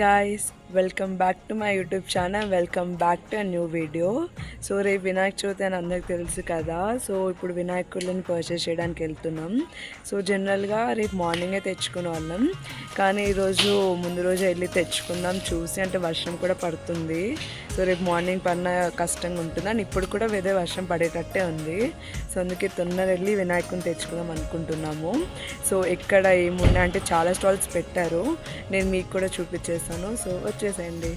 Guys, welcome back to my YouTube channel. Welcome back to a new video. So రేపు వినాయక చవితి అని అందరికి తెలుసు కదా. సో ఇప్పుడు వినాయకులను పర్చేస్ చేయడానికి వెళ్తున్నాం. సో జనరల్గా రేపు మార్నింగే తెచ్చుకునే వాళ్ళం, కానీ ఈరోజు ముందు రోజు వెళ్ళి తెచ్చుకుందాం చూసి, అంటే వర్షం కూడా పడుతుంది. సో రేపు మార్నింగ్ పడిన కష్టంగా ఉంటుంది అని ఇప్పుడు కూడా వేరే వర్షం పడేటట్టే ఉంది. సో అందుకే తొందర వెళ్ళి వినాయకుని తెచ్చుకుందాం అనుకుంటున్నాము. సో ఎక్కడ ఏమున్నాయి అంటే చాలా స్టాల్స్ పెట్టారు, నేను మీకు కూడా చూపించేస్తాను. సో వచ్చేసేయండి.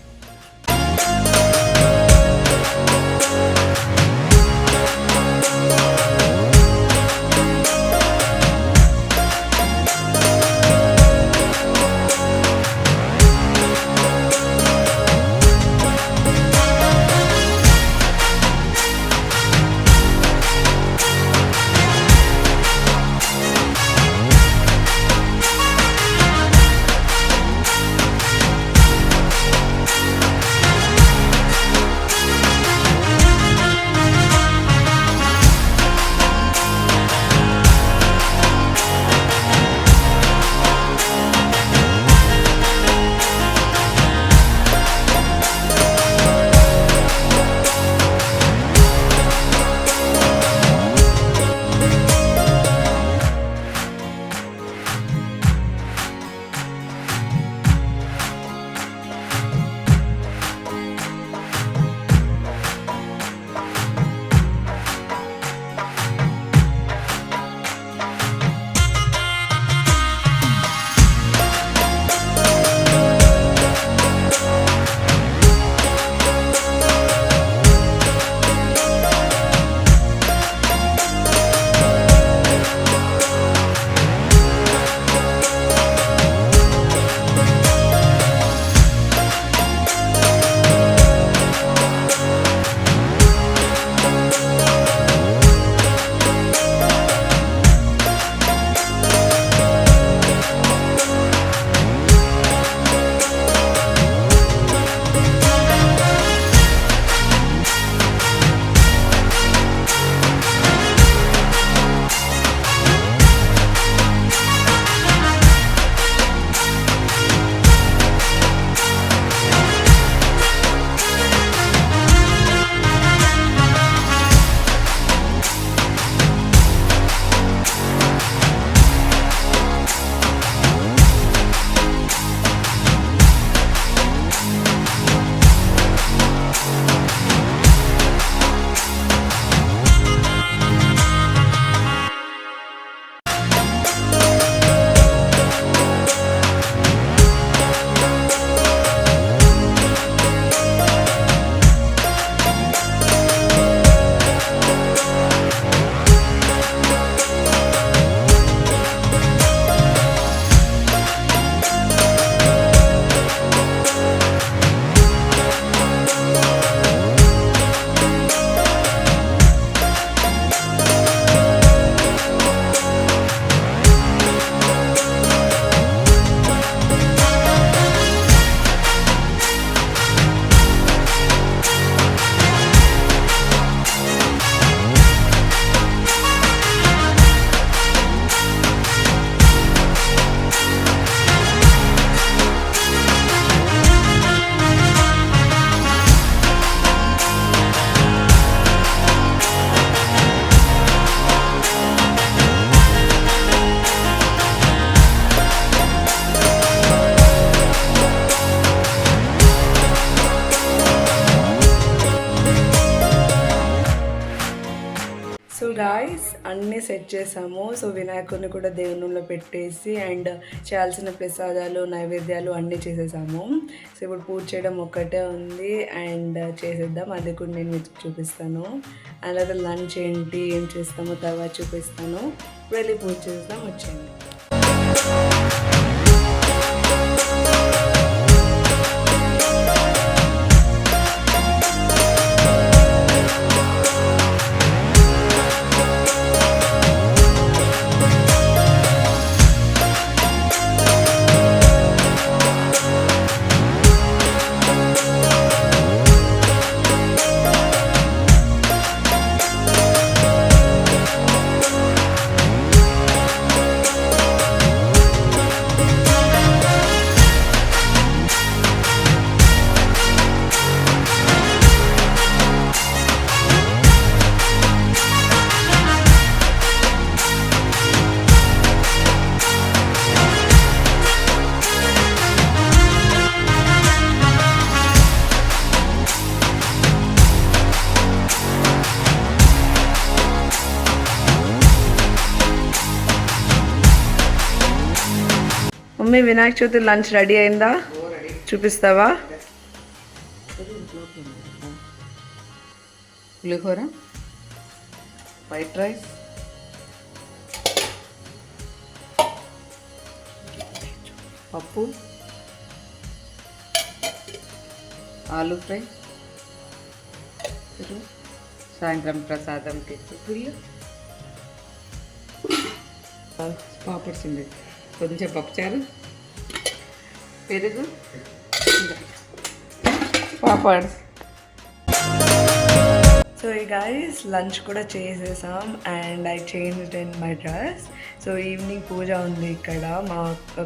సో గాయ్స్, అన్నీ సెట్ చేసాము. సో వినాయకుడిని కూడా దేవునిలో పెట్టేసి అండ్ చేయాల్సిన ప్రసాదాలు నైవేద్యాలు అన్నీ చేసేసాము. సో ఇప్పుడు పూజ చేయడం ఒక్కటే ఉంది అండ్ చేసేద్దాం, అది కూడా నేను మీకు చూపిస్తాను. అలాగే లంచ్ ఏంటి ఏం చేస్తామో తర్వాత చూపిస్తాను. వెళ్ళి పూజ చేద్దాం, వచ్చేయండి. Mummy Vinayaka Chavithi lunch ready అయిందా? చూపిస్తావా? పులిహోర, వైట్ రైస్, పప్పు, ఆలూ ఫ్రై, సాయంత్రం ప్రసాదంకి పాపడ్స్ ఉంది, కొంచెం పప్పుచారు, పెరుగు, పాపడ్స్. సో ఈ గైస్ లంచ్ కూడా చేసేసాం and I changed in my dress. So evening పూజ ఉంది ఇక్కడ మా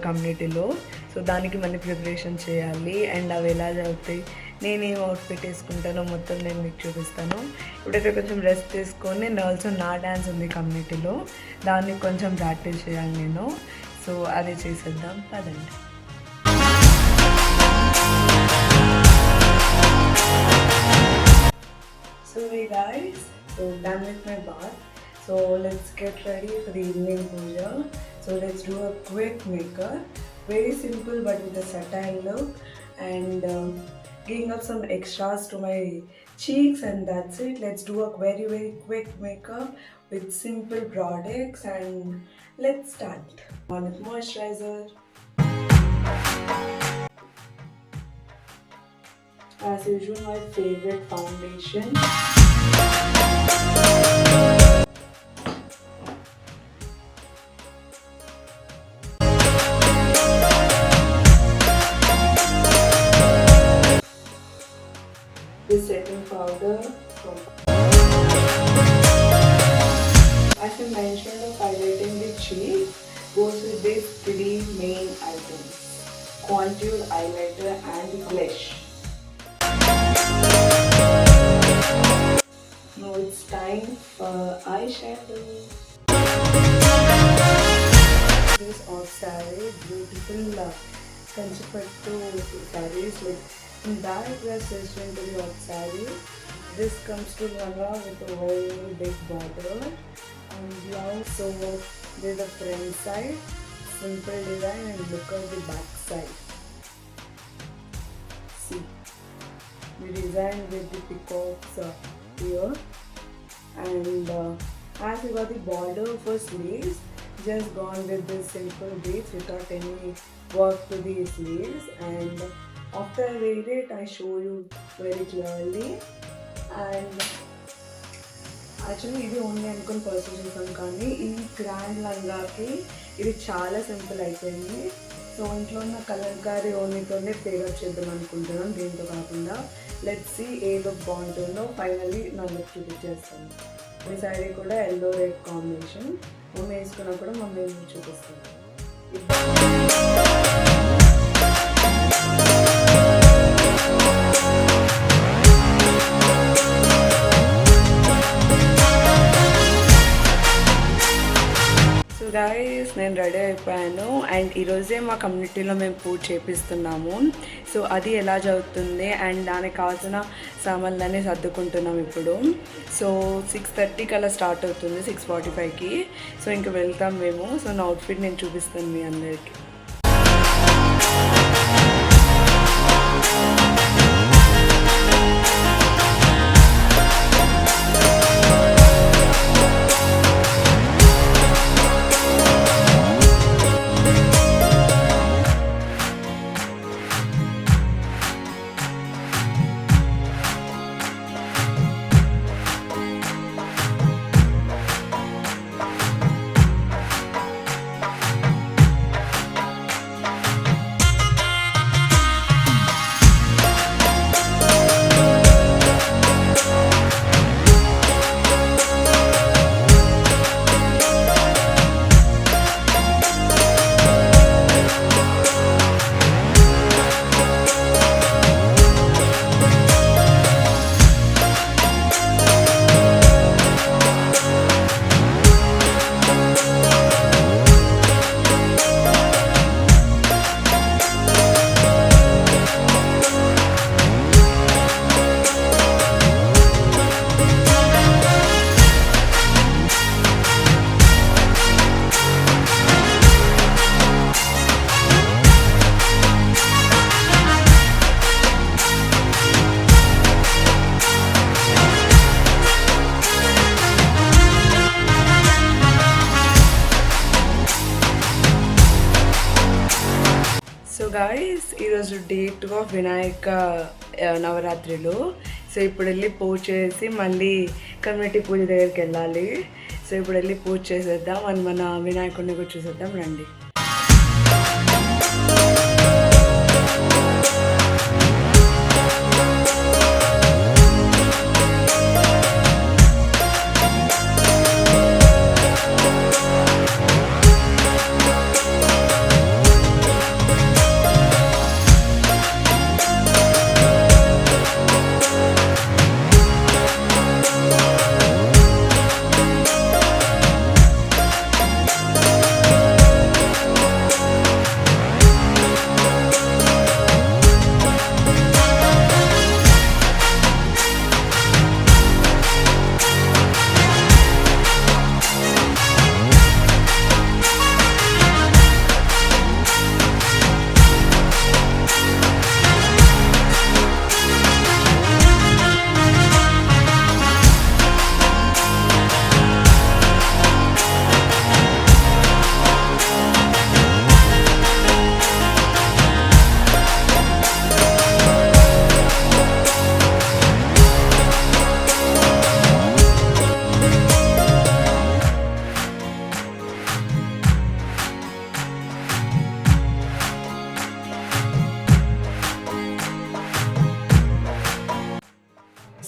కమ్యూనిటీలో. సో దానికి మళ్ళీ ప్రిపరేషన్ చేయాలి అండ్ అవి ఎలా జరుగుతాయి, నేనేం అవుట్ఫిట్ వేసుకుంటానో మొత్తం నేను మీకు చూపిస్తాను. ఇప్పుడైతే కొంచెం రెస్ట్ తీసుకొని నేను ఆల్సో నా డ్యాన్స్ ఉంది కమ్యూనిటీలో, దాన్ని కొంచెం ప్రాక్టీస్ చేయాలి నేను. సో అది చేసేద్దాం పదండి. So hey guys, so done with my bath. So let's get ready for the evening puja. So let's do a quick makeup. Very simple but with a satire look, and giving up some extras to my cheeks, and that's it. Let's do a very quick makeup with simple products, and let's start. On with moisturizer. As usual, my favorite foundation. This setting powder. As I mentioned, of highlighting the cheek goes with these three main items: contour, highlighter, and blush. Now it's time for eyeshadow. This off saree, beautiful kanchipattu sarees. Like in that we are stitched into the off saree. This comes to Ranga with a very big border and blouse. So there's the front side, simple design, and look at the back side. See. We designed with the peacocks here, and as we got the border for sleeves, just gone with this simple beads without any work to the sleeves. And after I wear it, I show you very clearly. And actually ఇది only అనుకుని purchase చేసాం, కానీ ఈ grand లంగాకి ఇది చాలా simple అయిపోయింది. So ఇంట్లో ఉన్న కలంకారీ ఓన్లీతోనే పేరప్ చేద్దాం అనుకుంటున్నాం, దీంతో కాకుండా. లెట్స్ సీ ఏ లుక్ బాగుంటుందో. ఫైనల్లీ నా లుక్ చూపించేస్తాను. ఈ శారీ కూడా ఎల్లో రెడ్ కాంబినేషన్, మమ్మీ వేసుకున్నా కూడా మమ్మీ చూపిస్తాను. గైస్ నేను రెడీ అయిపోయాను అండ్ ఈరోజే మా కమ్యూనిటీలో మేము పూజ చేపిస్తున్నాము. సో అది ఎలా జరుగుతుంది అండ్ దానికి కావాల్సిన సామాన్లన్నీ సర్దుకుంటున్నాం ఇప్పుడు. సో 6:30కి అలా స్టార్ట్ అవుతుంది, 6:45కి. సో ఇంక వెళ్తాం మేము. సో నా అవుట్ఫిట్ నేను చూపిస్తాను మీ అందరికీ. డే 2 ఆఫ్ వినాయక నవరాత్రిలో. సో ఇప్పుడు వెళ్ళి పూజ చేసి మళ్ళీ కమ్యూనిటీ పూజ దగ్గరికి వెళ్ళాలి. సో ఇప్పుడు వెళ్ళి పూజ చేసేద్దాం అని మన వినాయకుడిని కూడా చూసేద్దాం రండి.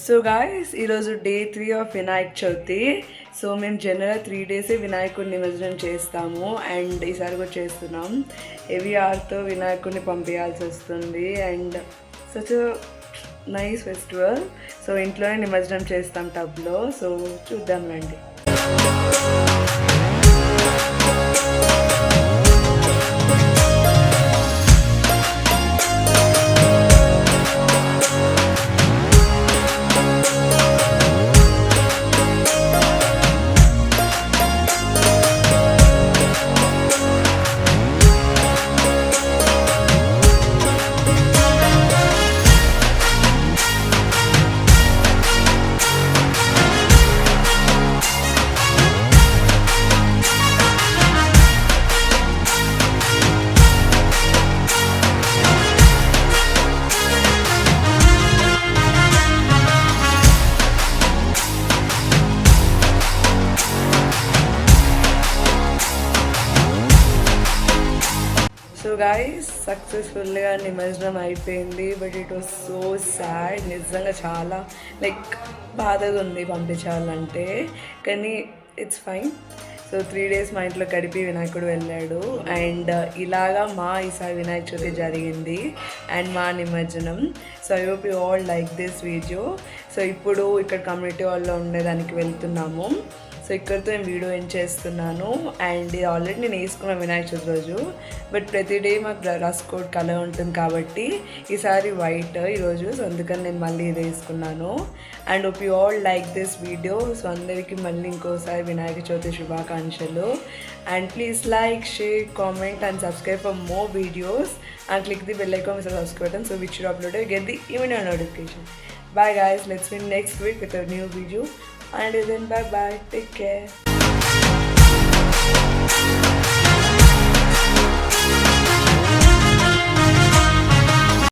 సో గాయస్ ఈరోజు day 3 of Vinayaka Chavithi. So మేము జనరల్గా 3 డేసే వినాయకుడిని నిమజ్జనం చేస్తాము అండ్ ఈసారి కూడా చేస్తున్నాం. హెవీ ఆర్తో వినాయకుడిని పంపించాల్సి వస్తుంది and such nice festival. So ఇంట్లోనే నిమజ్జనం చేస్తాం టబ్లో. సో చూద్దాం రండి. సో గాయస్ సక్సెస్ఫుల్గా నిమజ్జనం అయిపోయింది. But it was so sad. నిజంగా చాలా బాధగా ఉంది పంపించాలంటే, కానీ ఇట్స్ ఫైన్. సో 3 డేస్ మా ఇంట్లో గడిపి వినాయకుడు వెళ్ళాడు అండ్ ఇలాగా మా ఈసారి వినాయక చవితి జరిగింది అండ్ మా నిమజ్జనం. So I hope you all like this video. So ఇప్పుడు ఇక్కడ కమ్యూనిటీ హాల్లో ఉండేదానికి వెళ్తున్నాము. సో ఇక్కడితో నేను వీడియో ఏం చేస్తున్నాను అండ్ ఇది ఆల్రెడీ నేను వేసుకున్న వినాయక చవితి రోజు. బట్ ప్రతి డే మాకు డ్రెస్ కోడ్ కలర్ ఉంటుంది కాబట్టి ఈసారి వైట్ ఈరోజు. సో అందుకని నేను మళ్ళీ ఇది వేసుకున్నాను and hope you all like this video. So అందరికీ మళ్ళీ ఇంకోసారి వినాయక చవితి శుభాకాంక్షలు and please like, share, comment and subscribe for more videos and click the bell icon with the subscribe button so which you upload get the immediate notification. Bye guys, let's meet next week with a new video. Until then, bye bye, take care.